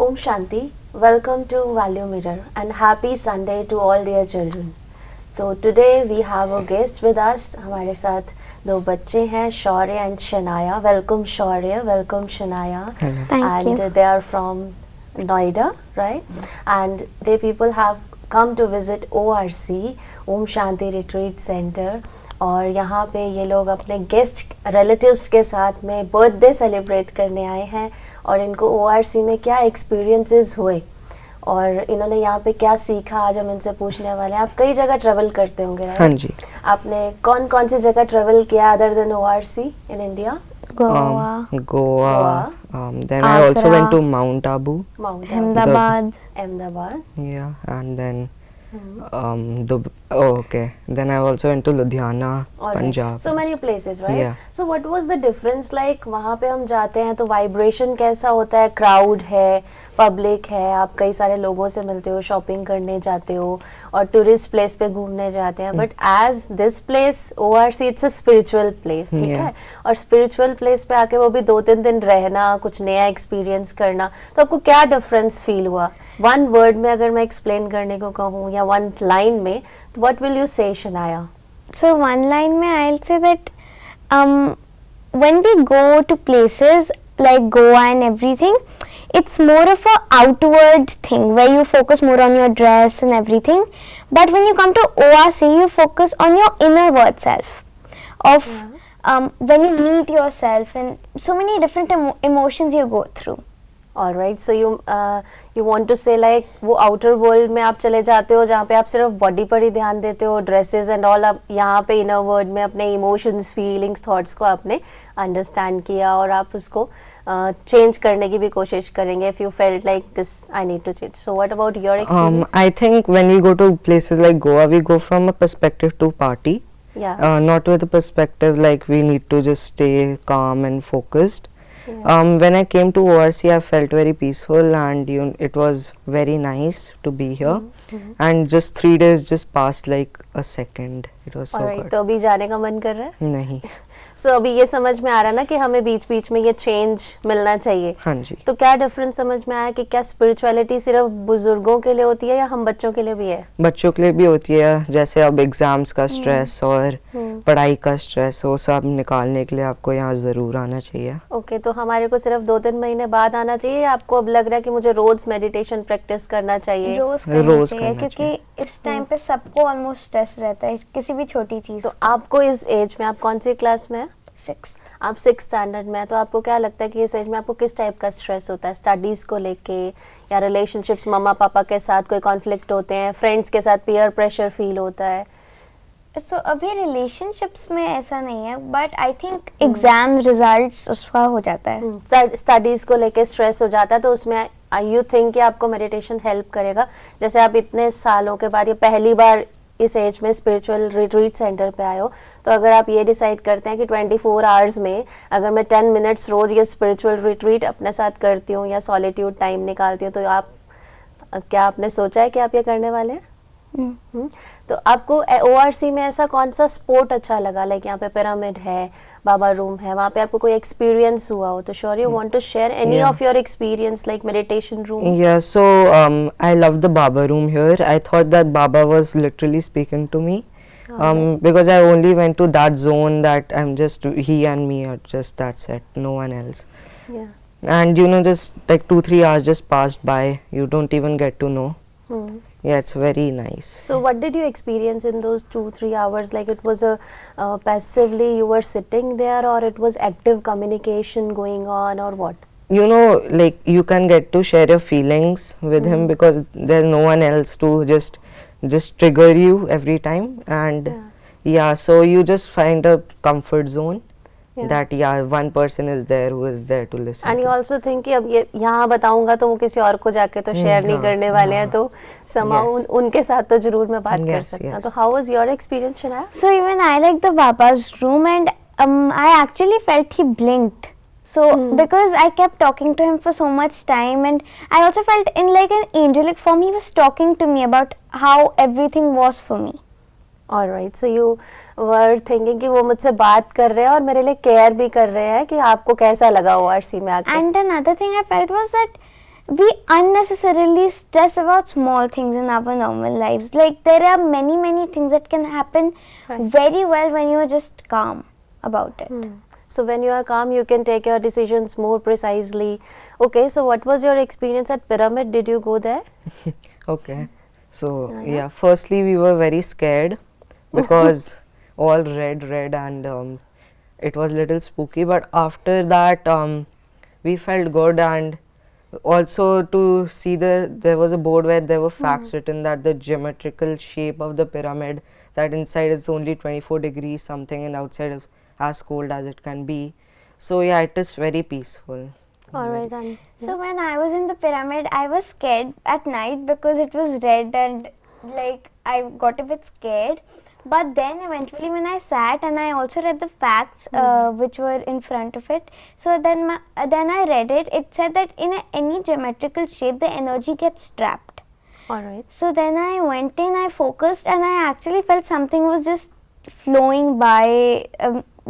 Om Shanti, welcome to Value Mirror and happy Sunday to all dear children. तो today we have a guest with us. हमारे साथ दो बच्चे हैं, शौर्य and Shanaya. Welcome Shaurya, welcome Shanaya. Thank you. And they are from Noida, right? And they people have come to visit ORC, Om Shanti Retreat Center. और यहाँ पे ये लोग अपने गेस्ट रिलेटिव्स के साथ में बर्थडे सेलिब्रेट करने आए हैं और इनको ORC में क्या एक्सपीरियंसेस हुए और इन्होंने यहाँ पे क्या सीखा आज हम इनसे पूछने वाले हैं. आप कई जगह ट्रेवल करते होंगे, right? हाँ जी. आपने कौन कौन सी जगह ट्रेवल किया other than ORC in India? Goa. Then I also went to Mount Abu. Ahmedabad. Yeah, and then Then I also went to Ludhiana, Punjab. So many places, right? Yeah. So what was the difference like? वहाँ पे हम जाते हैं तो vibration कैसा होता है? Crowd है, पब्लिक है, आप कई सारे लोगों से मिलते हो, शॉपिंग करने जाते हो और टूरिस्ट प्लेस पे घूमने जाते हैं. But as this place ORC it's a spiritual place, ठीक है? और स्पिरिचुअल प्लेस पे आके वो भी 2-3 दिन रहना, कुछ नया एक्सपीरियंस करना, तो आपको क्या डिफरेंस फील हुआ? वन वर्ड में अगर मैं एक्सप्लेन करने को कहूँ या वन लाइन में, तो व्हाट विल यू से Shanaya? So one line mein I'll say that when we go to places like Goa and everything, it's more of a outward thing where you focus more on your dress and everything. But when you come to ORC, you focus on your inner word self. Of when you meet yourself and so many different emotions you go through. Alright, so you want to say like वो outer world में आप चले जाते हो जहाँ पे आप सिर्फ body पर ही ध्यान देते हो, dresses and all, आप यहाँ पे inner world में अपने emotions, feelings, thoughts को आपने understand किया और आप उसको change करने की भी कोशिश करेंगे if you felt like this I need to change. So what about your experience? I think when we go to places like Goa, we go from a perspective to party. Yeah. Not with a perspective like we need to just stay calm and focused. Yeah. When I came to ORC, I felt very peaceful and it was very nice to be here. And just 3 days just passed like a second. It was so good. तो अभी जाने का मन कर रहा है? नहीं. So अभी ये समझ में आ रहा है ना कि हमें बीच बीच में ये चेंज मिलना चाहिए. हाँ जी. तो क्या डिफरेंस समझ में आया कि क्या स्पिरिचुअलिटी सिर्फ बुजुर्गों के लिए होती है या हम बच्चों के लिए भी है? बच्चों के लिए भी होती है, जैसे अब एग्जाम्स का स्ट्रेस और पढ़ाई का स्ट्रेस, वो सब निकालने के लिए आपको यहाँ जरूर आना चाहिए. ओके, तो हमारे को सिर्फ 2-3 महीने बाद आना चाहिए या आपको अब लग रहा है कि मुझे रोज मेडिटेशन प्रैक्टिस करना चाहिए? रोज करना चाहिए क्योंकि इस टाइम पे सबको ऑलमोस्ट स्ट्रेस रहता है किसी भी छोटी चीज. तो आपको इस एज में, आप कौन सी क्लास में? 6th. आप 6th स्टैंडर्ड में, तो आपको क्या लगता है कि इस एज में आपको किस टाइप का स्ट्रेस होता है? स्टडीज को लेके या रिलेशनशिप्स, मम्मा पापा के साथ कोई कॉन्फ्लिक्ट होते हैं, फ्रेंड्स के साथ पीयर प्रेशर फील होता है? So अभी रिलेशनशिप्स में ऐसा नहीं है, but I think exam results उसका हो जाता है. स्टडीज को लेके स्ट्रेस हो जाता है, तो उसमें यू थिंक कि आपको मेडिटेशन हेल्प करेगा? जैसे आप इतने सालों के बाद ये पहली बार इस एज में स्पिरिचुअल रिट्रीट सेंटर पे आए हो, तो अगर आप ये डिसाइड करते हैं कि 24 आवर्स में अगर मैं 10 मिनट्स रोज ये स्पिरिचुअल रिट्रीट अपने साथ करती हूँ या सॉलिट्यूड टाइम निकालती हूँ, तो आप क्या आपने सोचा है कि आप ये करने वाले हैं? तो आपको ORC में ऐसा कौन सा स्पोर्ट अच्छा लगा? लाइक यहाँ पे पिरामिड है, बाबा रूम है, वहाँ पे आपको कोई एक्सपीरियंस हुआ हो तो sure you want to share any of your experience like meditation room? Yeah, so I love the Baba room here. I thought that Baba was literally speaking to me. Because I only went to that zone that I'm just he and me, or just that's it, no one else. Yeah. And just like 2-3 hours just passed by, you don't even get to know. Yeah, it's very nice. So what did you experience in those 2-3 hours? Like it was a passively you were sitting there, or it was active communication going on, or what? Like you can get to share your feelings with him because there's no one else to just trigger you every time. And yeah, so you just find a comfort zone. That one person is there who is there to listen. And you also think कि अब ये यहाँ बताऊंगा तो वो किसी और को जाके तो शेयर नहीं करने वाले हैं, तो somehow उनके साथ तो जरूर मैं बात कर सकता हूँ. तो how was your experience, Shanaya? So even I like the Baba's room, and I actually felt he blinked. So because I kept talking to him for so much time, and I also felt in like an angelic form he was talking to me about how everything was for me. Alright, so you were thinking कि वो मुझसे बात कर रहे हैं और मेरे लिए केयर भी कर रहे हैं कि आपको कैसा लगा ORC में आके. And another thing I felt was that we unnecessarily stress about small things in our normal lives. Like there are many things that can happen Right. very well when you are just calm about it. So when you are calm, you can take your decisions more precisely. Okay, so what was your experience at Pyramid? Did you go there? Okay. So Uh-huh. yeah, firstly we were very scared because all red and it was little spooky. But after that, we felt good, and also to see there was a board where there were facts written that the geometrical shape of the pyramid, that inside is only 24 degrees something and outside is as cold as it can be. So yeah, it is very peaceful. All right, and So when I was in the pyramid, I was scared at night because it was red and like I got a bit scared. But then eventually when I sat and I also read the facts which were in front of it. So then then I read it. It said that in any geometrical shape the energy gets trapped. all right. So then I went in, I focused, and I actually felt something was just flowing by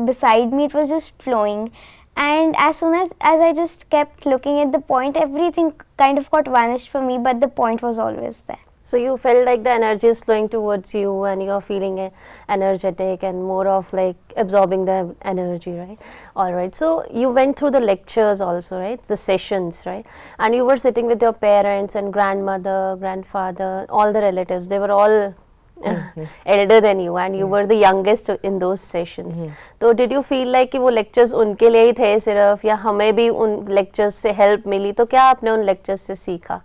beside me. It was just flowing, and as soon as I just kept looking at the point, everything kind of got vanished for me, but the point was always there. So you felt like the energy is flowing towards you, and you're feeling energetic and more of like absorbing the energy, right? All right. So you went through the lectures also, right? The sessions, right? And you were sitting with your parents and grandmother, grandfather, all the relatives. They were all elder than you, and you were the youngest in those sessions. तो did you feel like कि वो lectures उनके लिए ही थे सिर्फ, या हमें भी उन lectures से help मिली? तो क्या आपने उन lectures से सीखा?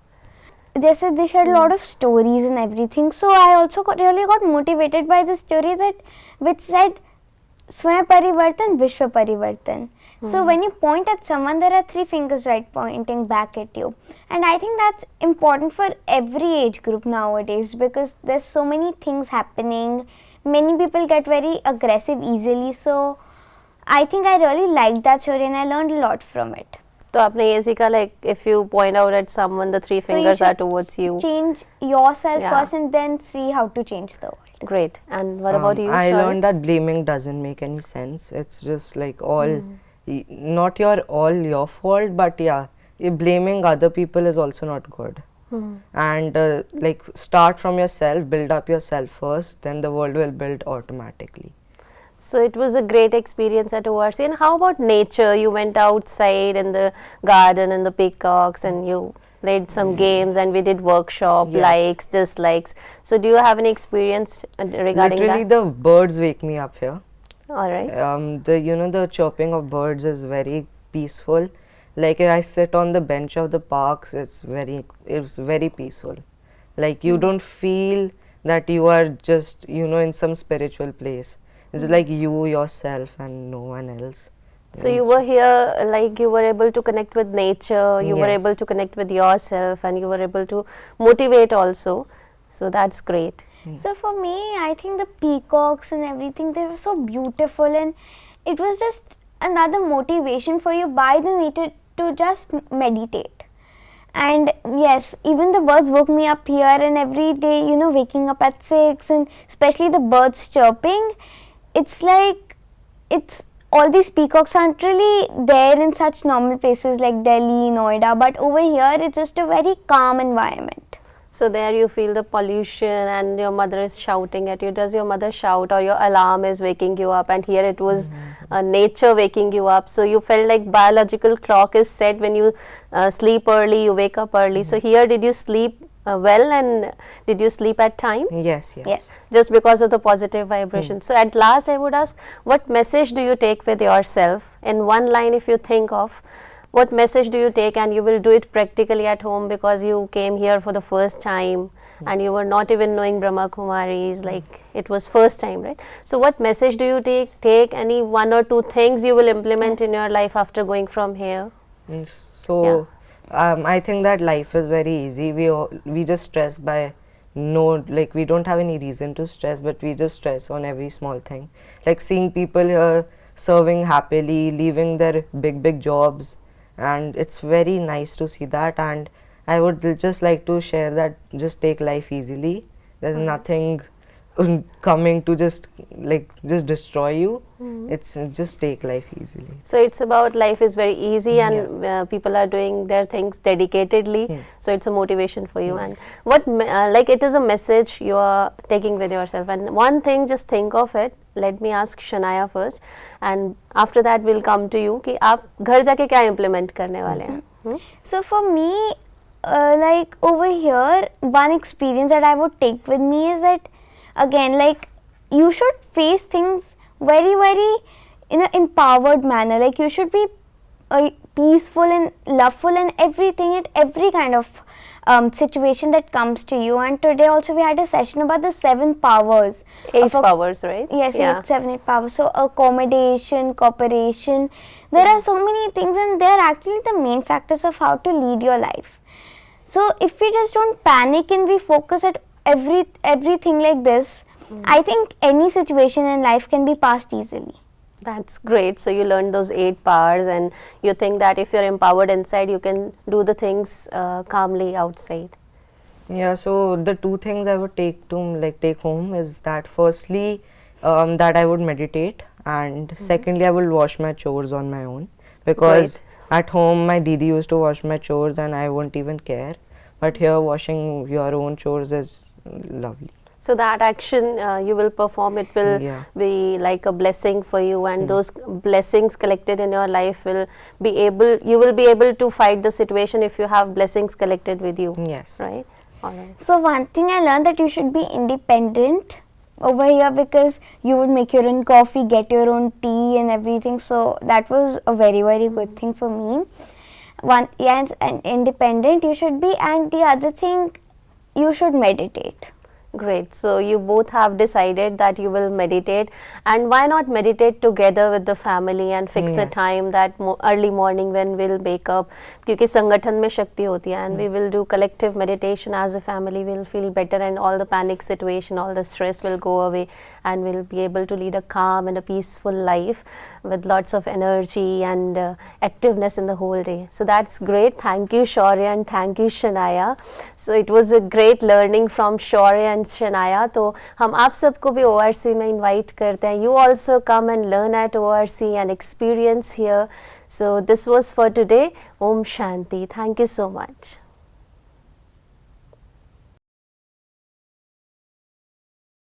They said they shared a lot of stories and everything. So I also really got motivated by the story that which said Swaya Parivartan, Vishwa Parivartan. So when you point at someone, there are three fingers right pointing back at you. And I think that's important for every age group nowadays because there's so many things happening. Many people get very aggressive easily. So I think I really liked that story and I learned a lot from it. तो आपने ये सीखा like if you point out at someone, the three So you fingers are should towards you. change yourself Yeah. first and then see how to change the world. Great. And what about you? I Shaurya? learned that blaming doesn't make any sense. It's just like all, not all your fault, but yeah, blaming other people is also not good. And like start from yourself, build up yourself first, then the world will build automatically. So it was a great experience at ORC. And how about nature? You went outside in the garden and the peacocks, and you played some games, and we did workshop, Yes. likes, dislikes. So do you have any experience regarding Literally, that? the birds wake me up here. All right. The chirping of birds is very peaceful. Like I sit on the bench of the parks, it's very peaceful. Like you don't feel that you are just in some spiritual place. It's like you yourself and no one else. So you were here, like you were able to connect with nature, you were Yes. able to connect with yourself, and you were able to motivate also. So that's great. So for me, I think the peacocks and everything, they were so beautiful, and it was just another motivation for you by the nature to just meditate. And yes, even the birds woke me up here, and every day, waking up at 6, and especially the birds chirping, it's like all these peacocks aren't really there in such normal places like Delhi, Noida, but over here it's just a very calm environment. So there you feel the pollution, and your mother is shouting at you. Does your mother shout, or your alarm is waking you up? And here it was nature waking you up. So you felt like biological clock is set when you sleep early, you wake up early. So here, did you sleep well, and did you sleep at time? Yes. Yes. Just because of the positive vibration. So at last I would ask, what message do you take with yourself? In one line, if you think of, what message do you take, and you will do it practically at home because you came here for the first time and you were not even knowing Brahma Kumaris, like it was first time, right? So what message do you take any one or two things you will implement in your life after going from here? Yes. So I think that life is very easy. We just stress by we don't have any reason to stress, but we just stress on every small thing. Like seeing people here serving happily, leaving their big jobs, and it's very nice to see that. And I would just like to share that just take life easily. There's nothing coming to just destroy you. It's just take life easily. So it's about life is very easy and people are doing their things dedicatedly. So it's a motivation for you. And what like it is a message you are taking with yourself. And one thing, just think of it. Let me ask Shanaya first, and after that we'll come to you. कि आप घर जाके क्या implement करने वाले हैं? So for me, like over here, one experience that I would take with me is that, again, like you should face things very, very in an empowered manner. Like you should be peaceful and loveful and everything at every kind of situation that comes to you. And today also we had a session about the 7 powers. 8 powers, right? Yes, Yeah. 8 powers. So accommodation, cooperation, there are so many things, and they are actually the main factors of how to lead your life. So if we just don't panic and we focus at everything like this, I think any situation in life can be passed easily. That's great. So you learned those 8 powers, and you think that if you're empowered inside, you can do the things calmly outside. Yeah, so the 2 things I would take home is that firstly, that I would meditate, and secondly, I will wash my chores on my own, because at home my didi used to wash my chores and I won't even care, but here washing your own chores is lovely. So that action you will perform, it will be like a blessing for you, and those blessings collected in your life will you will be able to fight the situation if you have blessings collected with you. Yes. Right? Alright. So one thing I learned, that you should be independent over here, because you would make your own coffee, get your own tea and everything. So that was a very, very good thing for me. And independent you should be, and the other thing, you should meditate. Great. So you both have decided that you will meditate, and why not meditate together with the family and fix a time that early morning when we'll wake up, क्योंकि संगठन में शक्ति होती है, and we will do collective meditation as a family. We'll feel better, and all the panic situation, all the stress will go away, and we'll be able to lead a calm and a peaceful life with lots of energy and activeness in the whole day. So that's great. Thank you, Shaurya, and thank you, Shanaya. So it was a great learning from Shaurya and Shanaya. तो हम आप सबको भी ORC में invite करते हैं. You also come and learn at ORC and experience here. So this was for today. Om Shanti. Thank you so much.